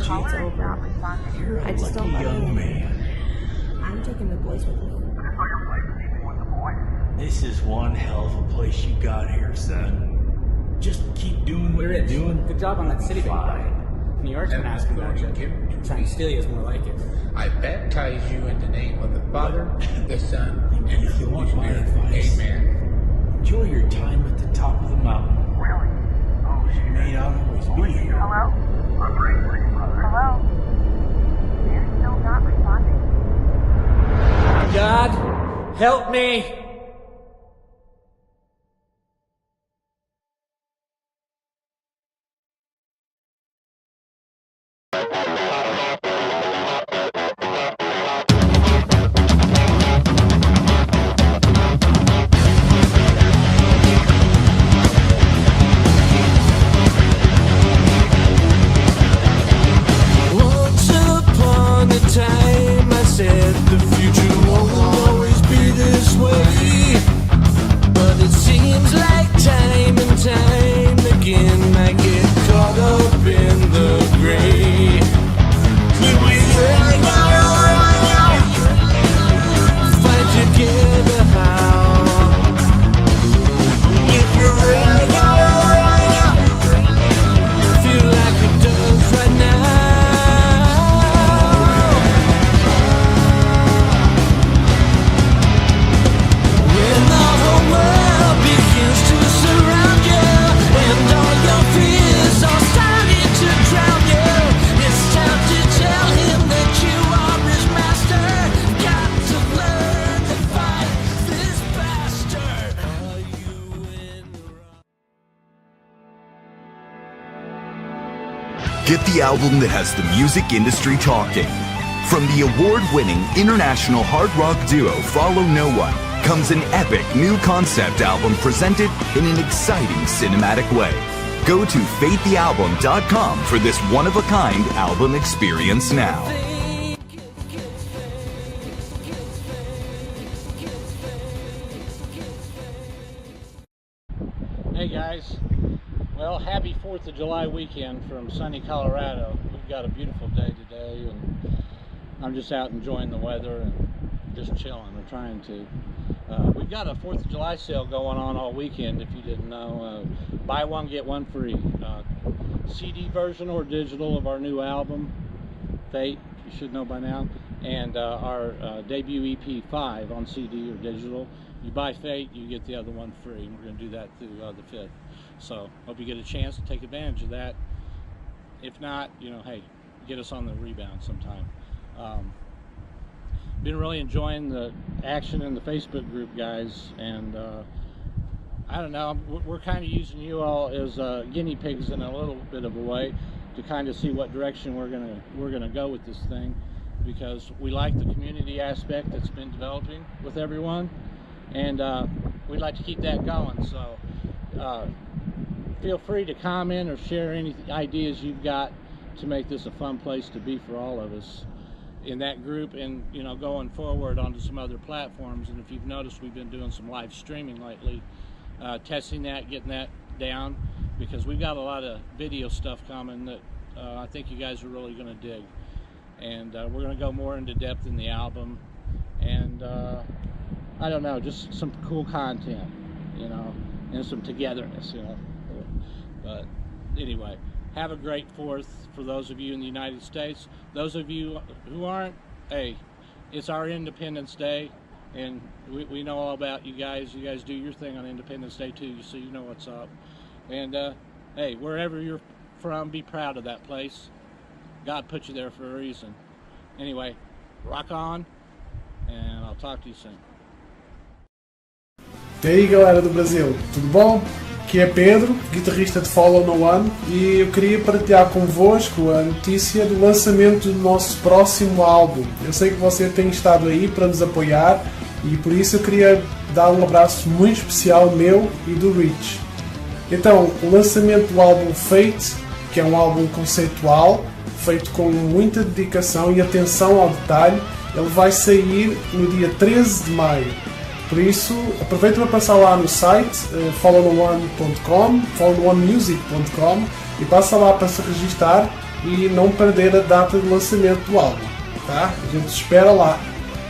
it's over. I just don't like young man. I'm taking the boys with me. This is one hell of a place you got here, son. Just keep doing what you're doing. Good job on that Citibank fight. New York's been asking about you. Trying to steal you is more like it. I baptize you in the name of the Father, the Son, And if you want my advice, Amen. enjoy your time at the top of the mountain. Really? Oh, You may not always be here. hello? I'm praying for you, brother. Hello? You're still not responding. God, help me! Once upon a time I said the future won't always be this way, but it seems like time and time again I get caught up in the gray. Fight together how? Feel like it does right now. When the whole world begins to surround you, and all your fears are starting to drown you, it's time to tell him that you are his master. Got to learn to fight this bastard. Are you in the wrong? Get the album that has the music industry talking. From the award-winning international hard rock duo Follownoone comes an epic new concept album presented in an exciting cinematic way. Go to faiththealbum.com for this one-of-a-kind album experience now. Hey guys, well, happy 4th of July weekend from sunny Colorado. We've got a beautiful day today, and I'm just out enjoying the weather and just chilling. We're trying to. We've got a 4th of July sale going on all weekend, if you didn't know. Buy one, get one free. CD version or digital of our new album, Fate, you should know by now, and our debut EP 5 on CD or digital. You buy Fate, you get the other one free, and we're going to do that through the 5th. So hope you get a chance to take advantage of that. If not, you know, hey, get us on the rebound sometime. Been really enjoying the action in the Facebook group, guys, and I don't know, we're kind of using you all as guinea pigs in a little bit of a way to kind of see what direction we're gonna go with this thing, because we like the community aspect that's been developing with everyone, and we'd like to keep that going. So feel free to comment or share any ideas you've got to make this a fun place to be for all of us in that group, and you know, going forward onto some other platforms. And if you've noticed, we've been doing some live streaming lately, testing that, getting that down, because we've got a lot of video stuff coming that I think you guys are really going to dig, and we're going to go more into depth in the album, and I don't know, just some cool content, you know, and some togetherness, you know. But anyway, have a great 4th for those of you in the United States. Those of you who aren't, hey, it's our Independence Day, and we know all about you guys. You guys do your thing on Independence Day too, so you know what's up. And hey, wherever you're from, be proud of that place. God put you there for a reason. Anyway, rock on, and I'll talk to you soon. E aí galera do Brasil, tudo bom? Aqui é Pedro, guitarrista de Follownoone, e eu queria partilhar convosco a notícia do lançamento do nosso próximo álbum. Eu sei que você tem estado aí para nos apoiar, e por isso eu queria dar um abraço muito especial meu e do Rich. Então, o lançamento do álbum Fate, que é um álbum conceitual, feito com muita dedicação e atenção ao detalhe, ele vai sair no dia 13 de maio. Por isso, aproveita para passar lá no site follownoone.com, follownonemusic.com, e passa lá para se registrar e não perder a data de lançamento do álbum, tá? A gente espera lá.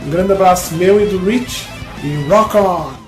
Um grande abraço meu e do Rich e rock on!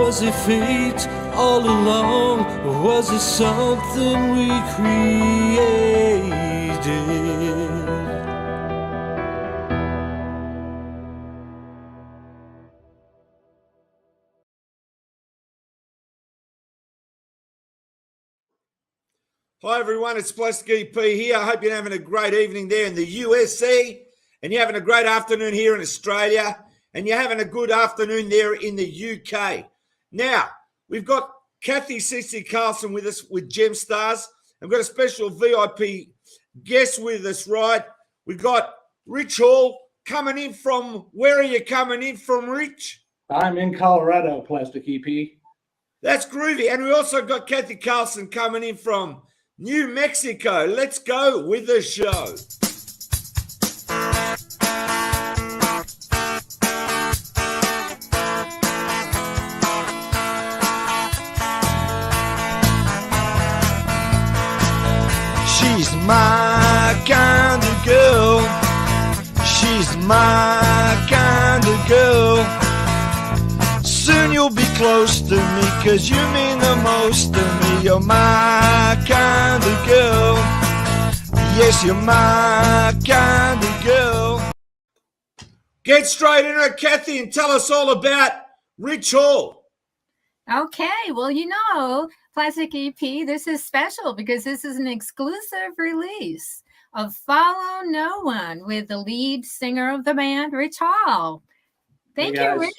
Was it fate all along, or was it something we created? Hi everyone, it's Plastic EP here. I hope you're having a great evening there in the USC, and you're having a great afternoon here in Australia, and you're having a good afternoon there in the UK. Now, we've got Kathy CC Carlson with us with Gemstars. I've got a special VIP guest with us, right? We've got Rich Hall coming in from, where are you coming in from, Rich? I'm in Colorado, Plastic EP. That's groovy. And we also got Kathy Carlson coming in from New Mexico. Let's go with the show. She's my kind of girl. She's my kind of girl. Soon you'll be close to me, 'cause you mean the most to me. You're my kind of girl. Yes, you're my kind of girl. Get straight into it, Kathy, and tell us all about Rich Hall. Okay, well, Plastic EP, this is special because this is an exclusive release of Follow No One with the lead singer of the band, Rich Hall. Thank you, Rich.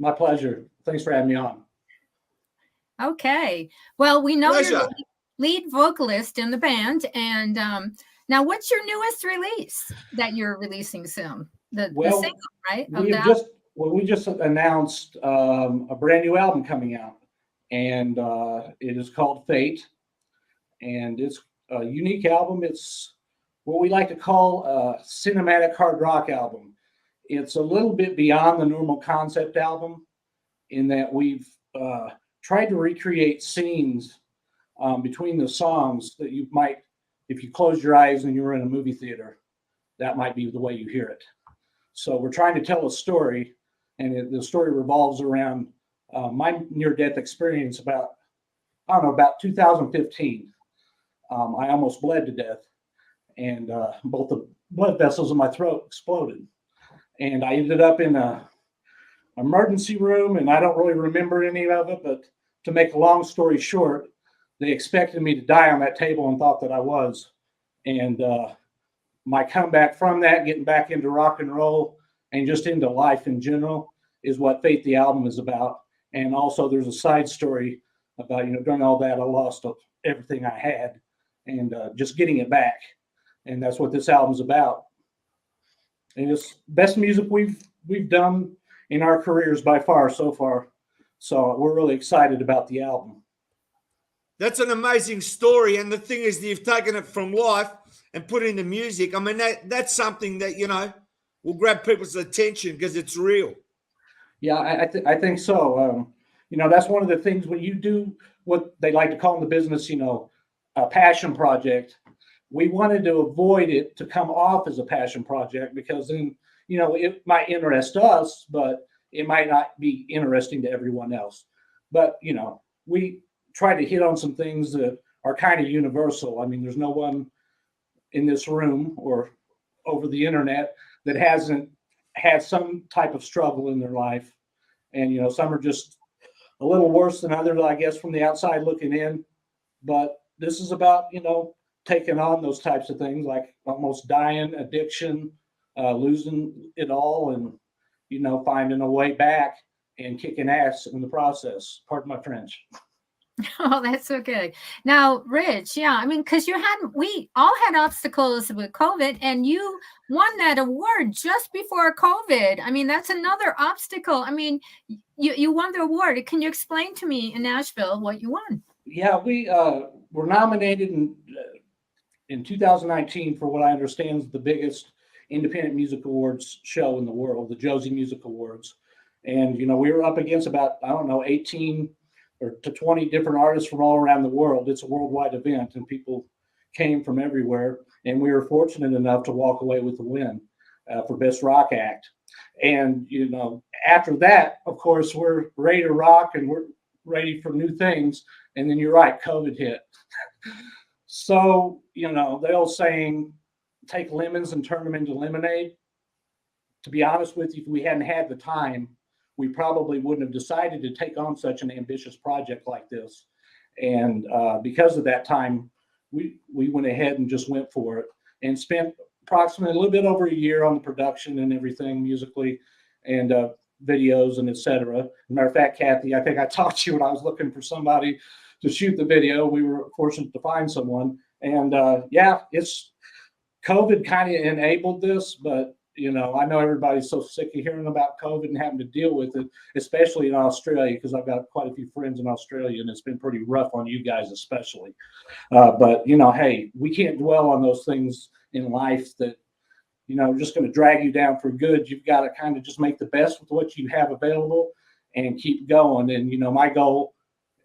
My pleasure. Thanks for having me on. Okay. Well, we know Pleasure. you're the lead vocalist in the band. And now what's your newest release that you're releasing soon? The single, right? We just announced a brand new album coming out, and it is called Fate. And it's a unique album. It's what we like to call a cinematic hard rock album. It's a little bit beyond the normal concept album in that we've tried to recreate scenes between the songs that you might, if you close your eyes and you're in a movie theater, that might be the way you hear it. So we're trying to tell a story, and the story revolves around my near-death experience about 2015. I almost bled to death, and both the blood vessels in my throat exploded. And I ended up in a emergency room, and I don't really remember any of it, but to make a long story short, they expected me to die on that table and thought that I was. And my comeback from that, getting back into rock and roll and just into life in general, is what Fate the album is about. And also there's a side story about, during all that, I lost everything I had, and just getting it back. And that's what this album's about. And it's best music we've done in our careers by far so far. So we're really excited about the album. That's an amazing story. And the thing is, you've taken it from life and put it into music. I mean, that's something that, will grab people's attention because it's real. Yeah, I think so. That's one of the things when you do what they like to call in the business, a passion project. We wanted to avoid it to come off as a passion project, because then, it might interest us, but it might not be interesting to everyone else. But, we try to hit on some things that are kind of universal. I mean, there's no one in this room or over the internet that hasn't had some type of struggle in their life. And, some are just a little worse than others, I guess, from the outside looking in. But this is about, taking on those types of things, like almost dying, addiction, losing it all, and, finding a way back and kicking ass in the process. Pardon my French. Oh, that's okay. Now, Rich, because we all had obstacles with COVID, and you won that award just before COVID. I mean, that's another obstacle. I mean, you won the award. Can you explain to me in Nashville what you won? Yeah, we were nominated in 2019 for what I understand is the biggest independent music awards show in the world, the Josie Music Awards. And, we were up against about, 18 or to 20 different artists from all around the world. It's a worldwide event, and people came from everywhere. And we were fortunate enough to walk away with the win for Best Rock Act. And, after that, of course, we're ready to rock and we're ready for new things. And then you're right, COVID hit. So, the old saying, take lemons and turn them into lemonade. To be honest with you, if we hadn't had the time, we probably wouldn't have decided to take on such an ambitious project like this. And because of that time, we went ahead and just went for it and spent approximately a little bit over a year on the production and everything musically and videos and etc. Matter of fact, Kathy, I think I talked to you when I was looking for somebody to shoot the video. We were fortunate to find someone. And it's COVID kind of enabled this, but I know everybody's so sick of hearing about COVID and having to deal with it, especially in Australia, because I've got quite a few friends in Australia, and it's been pretty rough on you guys, especially. But hey, we can't dwell on those things in life that are just going to drag you down for good. You've got to kind of just make the best with what you have available and keep going. And my goal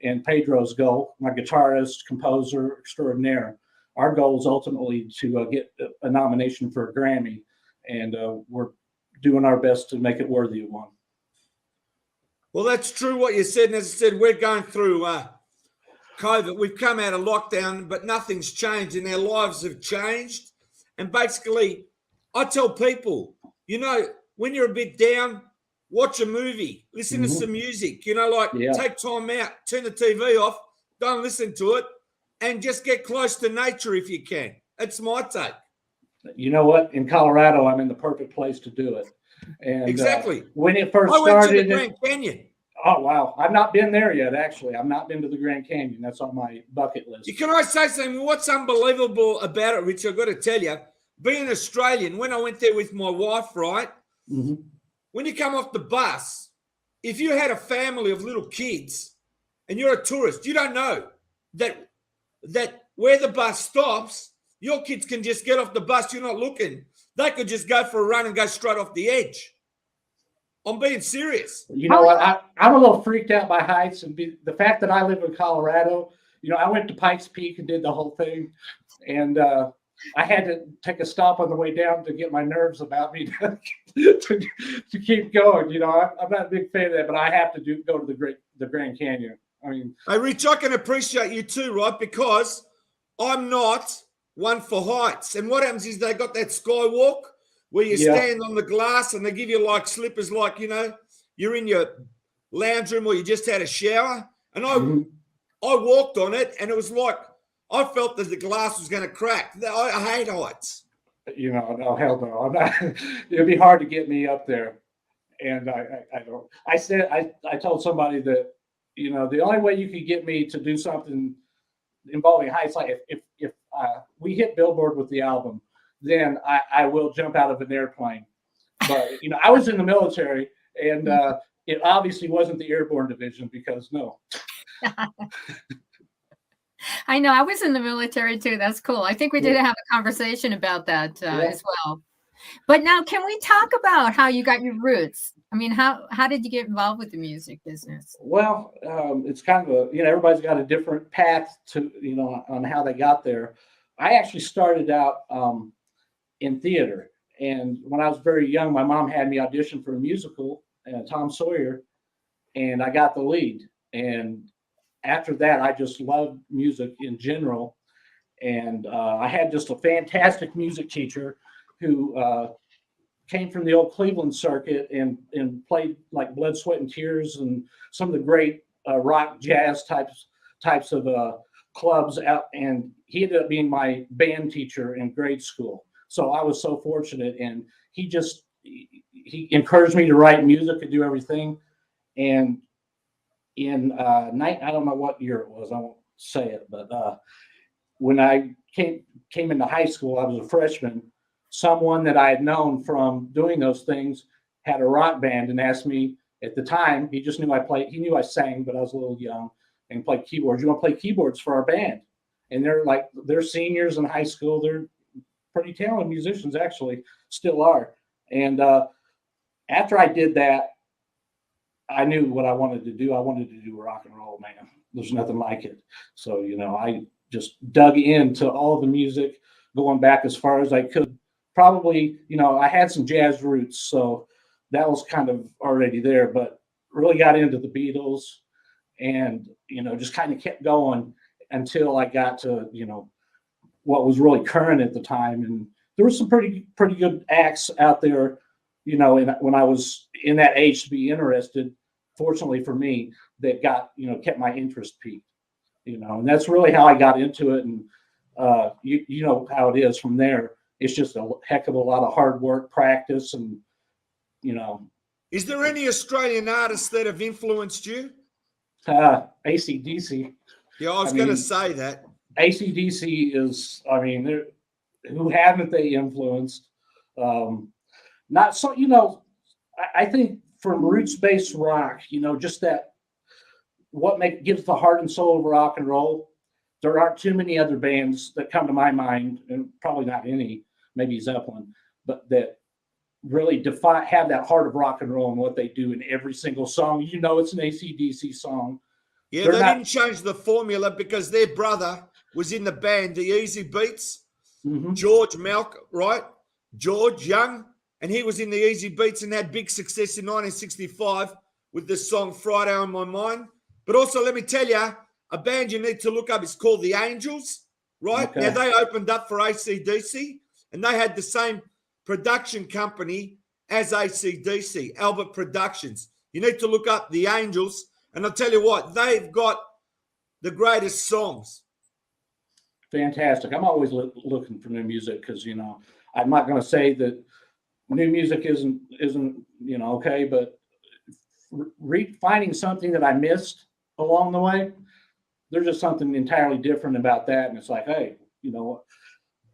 and Pedro's goal, my guitarist, composer extraordinaire, our goal is ultimately to get a nomination for a Grammy. And we're doing our best to make it worthy of one. Well, that's true what you said. And as I said, we're going through COVID. We've come out of lockdown, but nothing's changed and our lives have changed. And basically, I tell people, when you're a bit down, watch a movie, listen to some music, take time out, turn the TV off, don't listen to it, and just get close to nature if you can. That's my take. You know what? In Colorado, I'm in the perfect place to do it. And exactly. When it first started, I went to the Grand Canyon. Oh, wow. I've not been there yet, actually. I've not been to the Grand Canyon. That's on my bucket list. Can I say something? What's unbelievable about it, Rich, I've got to tell you, being Australian, when I went there with my wife, right, when you come off the bus, if you had a family of little kids and you're a tourist, you don't know that where the bus stops, your kids can just get off the bus. You're not looking. They could just go for a run and go straight off the edge. I'm being serious. You know what? I'm a little freaked out by heights, and the fact that I live in Colorado, I went to Pikes Peak and did the whole thing. And I had to take a stop on the way down to get my nerves about me to keep going. I'm not a big fan of that, but I have to go to the Grand Canyon. I mean, hey, Rich, I can appreciate you too, right? Because I'm not one for heights. And what happens is they got that skywalk where you stand on the glass and they give you like slippers, like, you're in your lounge room or you just had a shower. And I walked on it and it was like, I felt that the glass was going to crack. I hate heights. No, hell no. I'm not. It'd be hard to get me up there. And I don't. I told somebody that, the only way you could get me to do something involving heights, like if we hit Billboard with the album, then I will jump out of an airplane. But, I was in the military and it obviously wasn't the airborne division because no. I know. I was in the military too. That's cool. I think we did have a conversation about that as well. But now, can we talk about how you got your roots? I mean, how did you get involved with the music business? Well, it's kind of everybody's got a different path to, on how they got there. I actually started out in theater. And when I was very young, my mom had me audition for a musical, Tom Sawyer, and I got the lead. And after that, I just loved music in general. And I had just a fantastic music teacher who came from the old Cleveland circuit and played like Blood, Sweat, and Tears and some of the great rock jazz types of clubs out. And he ended up being my band teacher in grade school. So I was so fortunate. And he encouraged me to write music and do everything. And in I don't know what year it was, I won't say it, but when I came into high school, I was a freshman. Someone that I had known from doing those things had a rock band and asked me at the time, he just knew he knew I sang, but I was a little young and played keyboards. You want to play keyboards for our band? And they're seniors in high school. They're pretty talented musicians, actually, still are. And after I did that, I knew what I wanted to do. I wanted to do rock and roll, man. There's nothing like it. So, I just dug into all the music, going back as far as I could. Probably, I had some jazz roots. So that was kind of already there, but really got into the Beatles and, just kind of kept going until I got to, what was really current at the time. And there were some pretty good acts out there, and when I was in that age to be interested, fortunately for me, that got, kept my interest peaked, and that's really how I got into it. And you know how it is from there. It's just a heck of a lot of hard work, practice, and, Is there any Australian artists that have influenced you? AC/DC. Yeah, I was going to say that. AC/DC is, who haven't they influenced? Not so, I think from roots-based rock, just that gives the heart and soul of rock and roll. There aren't too many other bands that come to my mind, and probably not any, maybe Zeppelin, but that really have that heart of rock and roll and what they do in every single song. It's an AC/DC song. Yeah, they didn't change the formula because their brother was in the band, the Easy Beats, George Malcolm, right? George Young, and he was in the Easy Beats and had big success in 1965 with the song Friday on My Mind. But also, let me tell you, a band you need to look up is called The Angels, right? Okay. Now, they opened up for AC/DC, and they had the same production company as AC/DC, Albert Productions. You need to look up The Angels, and I'll tell you what, they've got the greatest songs. Fantastic. I'm always looking for new music because, I'm not going to say that new music isn't okay, but finding something that I missed along the way, there's just something entirely different about that. And it's like, hey,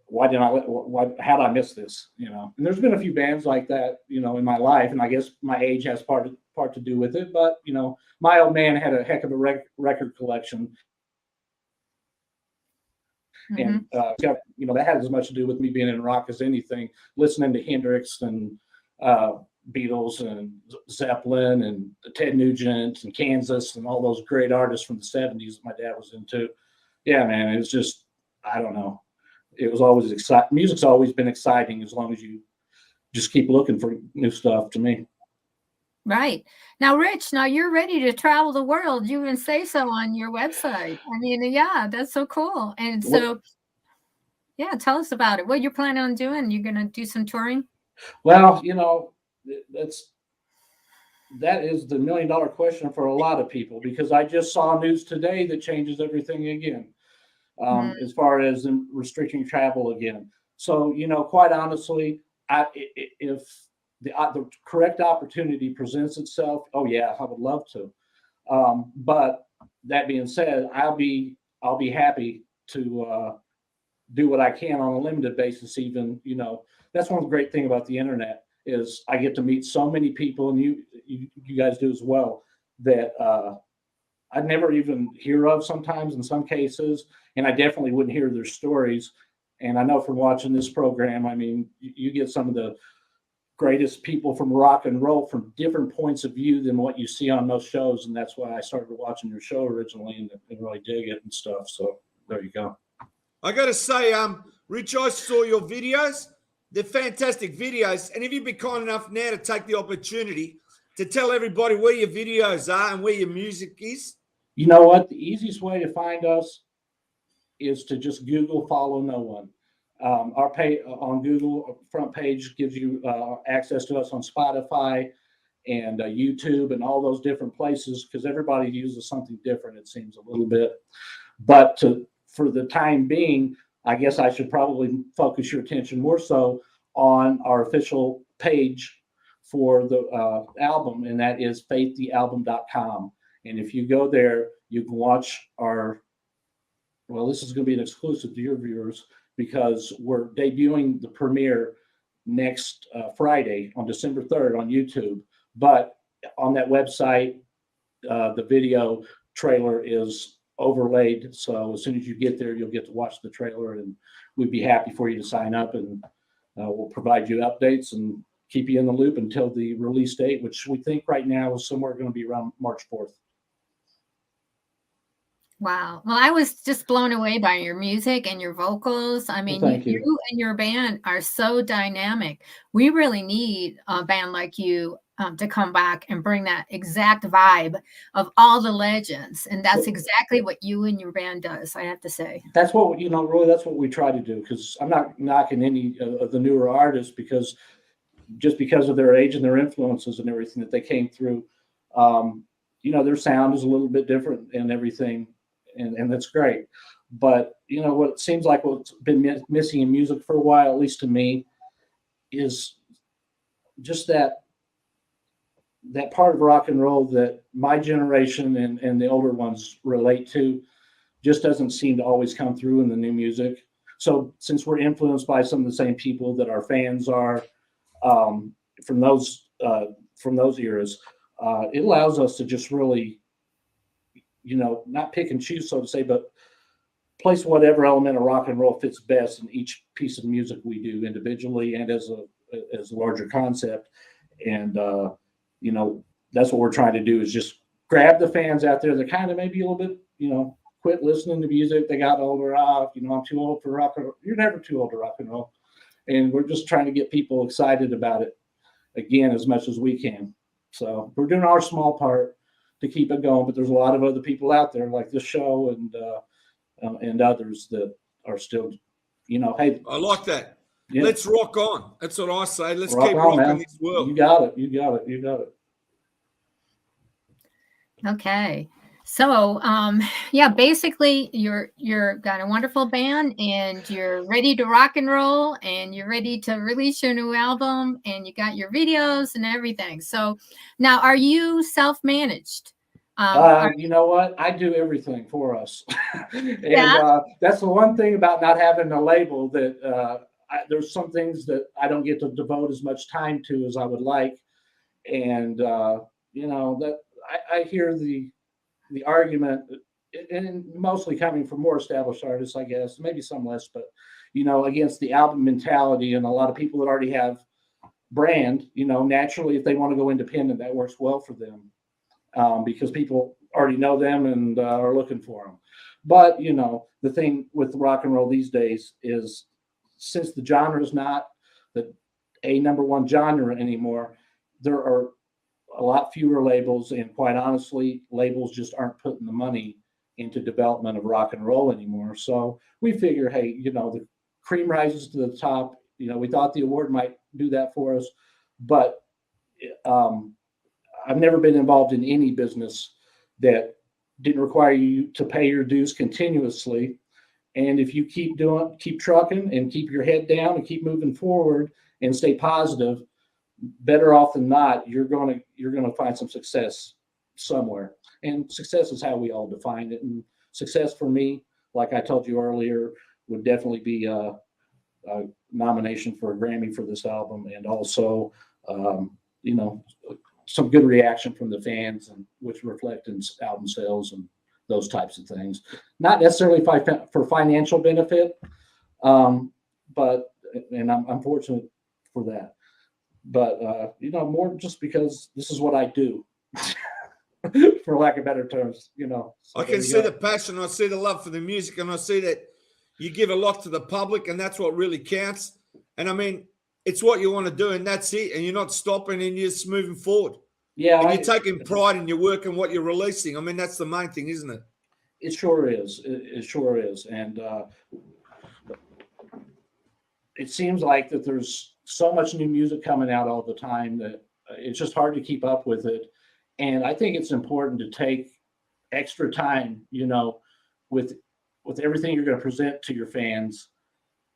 how did I miss this? And there's been a few bands like that, in my life, and I guess my age has part to do with it. But my old man had a heck of a record collection, and that had as much to do with me being in rock as anything. Listening to Hendrix and Beatles and Zeppelin and Ted Nugent and Kansas and all those great artists from the 70s that my dad was into. Yeah, man, it was just, I don't know. It was always exciting. Music's always been exciting as long as you just keep looking for new stuff, to me. Right. Now, Rich, you're ready to travel the world. You even say so on your website. Yeah, that's so cool. And so, yeah, tell us about it. What you're planning on doing? You're going to do some touring? Well, that is the $1 million question for a lot of people, because I just saw news today that changes everything again. As far as them restricting travel again. So, quite honestly, if the correct opportunity presents itself, oh yeah, I would love to. But that being said, I'll be happy to do what I can on a limited basis. Even, that's one great thing about the internet is I get to meet so many people, and you guys do as well, that I'd never even hear of sometimes in some cases, and I definitely wouldn't hear their stories. And I know from watching this program, you get some of the greatest people from rock and roll from different points of view than what you see on most shows. And that's why I started watching your show originally and really dig it and stuff. So there you go. I got to say, Rich, I saw your videos. They're fantastic videos. And if you'd be kind enough now to take the opportunity to tell everybody where your videos are and where your music is. You know what? The easiest way to find us is to just Google Follow No One. Our page on Google front page gives you access to us on Spotify and YouTube and all those different places, because everybody uses something different, it seems, a little bit. But for the time being, I guess I should probably focus your attention more so on our official page for the album, and that is faiththealbum.com. And if you go there, you can watch this is going to be an exclusive to your viewers, because we're debuting the premiere next Friday on December 3rd on YouTube. But on that website, the video trailer is overlaid. So as soon as you get there, you'll get to watch the trailer, and we'd be happy for you to sign up, and we'll provide you updates and keep you in the loop until the release date, which we think right now is somewhere going to be around March 4th. Wow. Well, I was just blown away by your music and your vocals. I Well, mean, thank you. you and your band are so dynamic. We really need a band like you to come back and bring that exact vibe of all the legends. And that's exactly what you and your band does, I have to say. That's what, really, that's what we try to do. Because I'm not knocking any of the newer artists just because of their age and their influences and everything that they came through. Their sound is a little bit different and everything, and that's great. But what it seems like what's been missing in music for a while, at least to me, is just that part of rock and roll that my generation and the older ones relate to just doesn't seem to always come through in the new music. So since we're influenced by some of the same people that our fans are, from those eras, it allows us to just really, not pick and choose, so to say, but place whatever element of rock and roll fits best in each piece of music we do individually and as a larger concept. And that's what we're trying to do, is just grab the fans out there that kind of maybe a little bit, quit listening to music. They got older. I'm too old for rock and roll. You're never too old to rock and roll. And we're just trying to get people excited about it again as much as we can. So we're doing our small part to keep it going, but there's a lot of other people out there like this show and others that are still, hey. I like that. Yeah. Let's rock on. That's what I say. Let's Rock keep on, rocking man. this world. You got it. Okay. So, basically you're got a wonderful band and you're ready to rock and roll and you're ready to release your new album and you got your videos and everything. So now, are you self-managed? You know what? I do everything for us. And Yeah. that's the one thing about not having a label, that there's some things that I don't get to devote as much time to as I would like. And, that I hear the argument, and mostly coming from more established artists, I guess, maybe some less, but, against the album mentality, and a lot of people that already have brand, naturally, if they want to go independent, that works well for them. Because people already know them and are looking for them. But, the thing with rock and roll these days is, since the genre is not the number one genre anymore, there are a lot fewer labels, and quite honestly, labels just aren't putting the money into development of rock and roll anymore. So we figure, hey, the cream rises to the top. We thought the award might do that for us, but I've never been involved in any business that didn't require you to pay your dues continuously. And if you keep trucking and keep your head down and keep moving forward and stay positive, better off than not, you're going to find some success somewhere. And success is how we all define it. And success for me, like I told you earlier, would definitely be a nomination for a Grammy for this album, and also, some good reaction from the fans, and which reflect in album sales and those types of things. Not necessarily for financial benefit, but I'm fortunate for that. But more just because this is what I do, for lack of better terms. So I can see the passion. I see the love for the music, and I see that you give a lot to the public, and that's what really counts. And I mean, it's what you want to do, and that's it. And you're not stopping, and you're just moving forward. Yeah, and you're taking pride in your work and what you're releasing. I mean, that's the main thing, isn't it? It sure is. It sure is. And it seems like that there's so much new music coming out all the time that it's just hard to keep up with it. And I think it's important to take extra time, with everything you're going to present to your fans,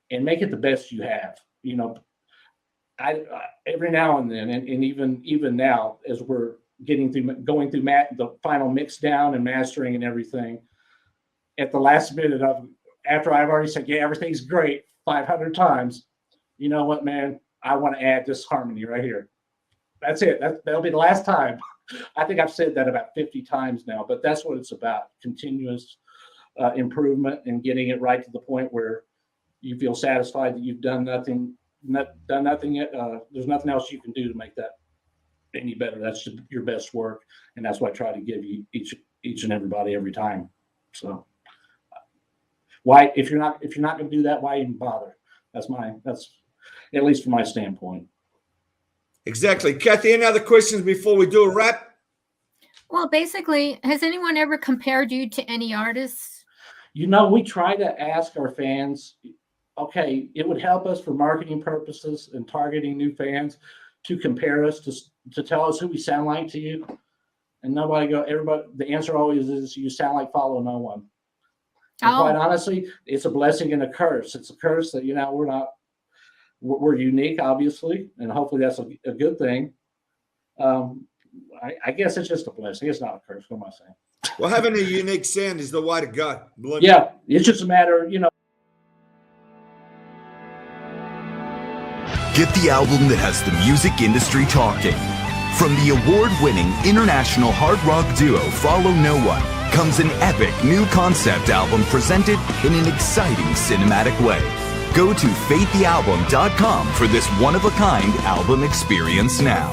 and make it the best you have. I every now and then, and even now, as we're going through the final mix down and mastering and everything, at the last minute after I've already said, yeah, everything's great 500 times, you know what, man, I want to add this harmony right here. That's it. That'll be the last time. I think I've said that about 50 times now, but that's what it's about: continuous improvement and getting it right to the point where you feel satisfied that you've done nothing yet. There's nothing else you can do to make that any better. That's your best work, and that's what I try to give you each and everybody every time. So why, if you're not going to do that, why even bother? That's at least from my standpoint. Exactly. Kathy, any other questions before we do a wrap? Well, basically, has anyone ever compared you to any artists? We try to ask our fans, okay, it would help us for marketing purposes and targeting new fans to compare us to tell us who we sound like to you. And everybody, the answer always is you sound like Follownoone. And quite honestly, it's a blessing and a curse. It's a curse that, we're unique, obviously, and hopefully that's a good thing. I guess it's just a blessing. It's not a curse. What am I saying? Well, having a unique sound is the way to go. Yeah, it's just a matter, Get the album that has the music industry talking. From the award-winning international hard rock duo Follownoone comes an epic new concept album presented in an exciting cinematic way. Go to faiththealbum.com for this one-of-a-kind album experience now.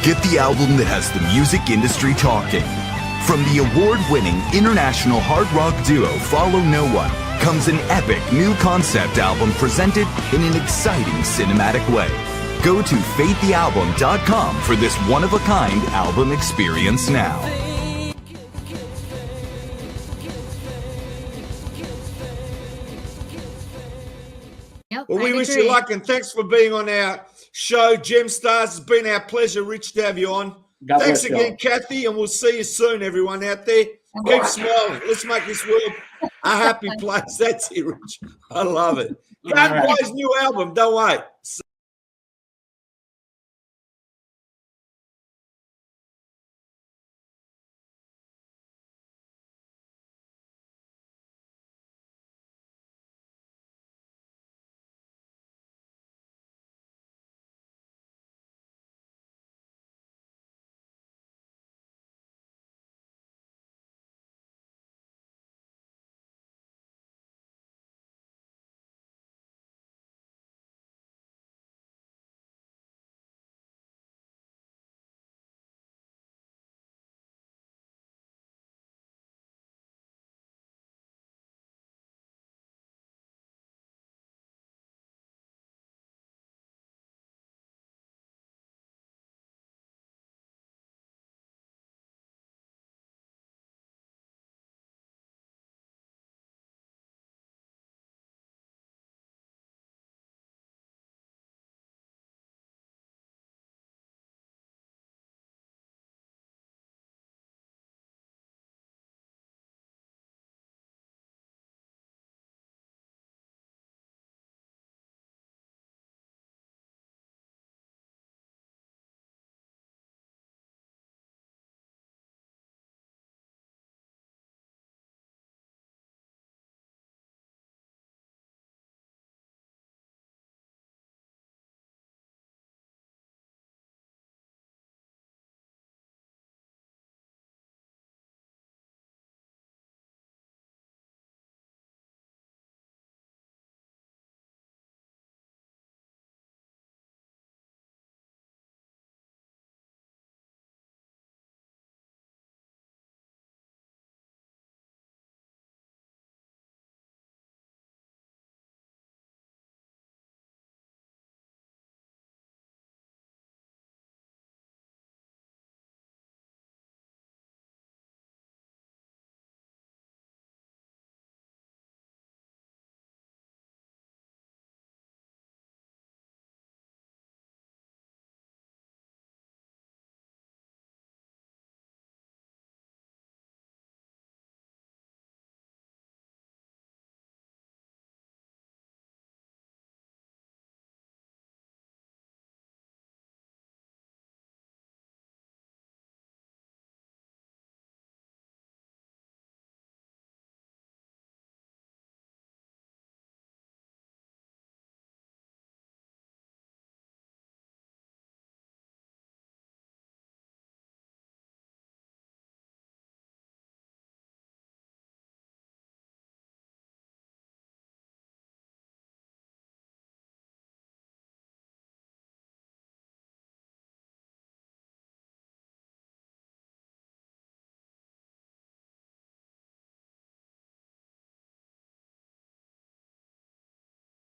Get the album that has the music industry talking. From the award-winning international hard rock duo Follownoone comes an epic new concept album presented in an exciting cinematic way. Go to faiththealbum.com for this one-of-a-kind album experience now. Well, we wish you luck and thanks for being on our show, Gemstars. It's been our pleasure, Rich, to have you on. Thanks again, Kathy, and we'll see you soon, everyone out there. Keep smiling. Let's make this world a happy place. That's it, Rich. I love it. Go and buy his new album. Don't wait.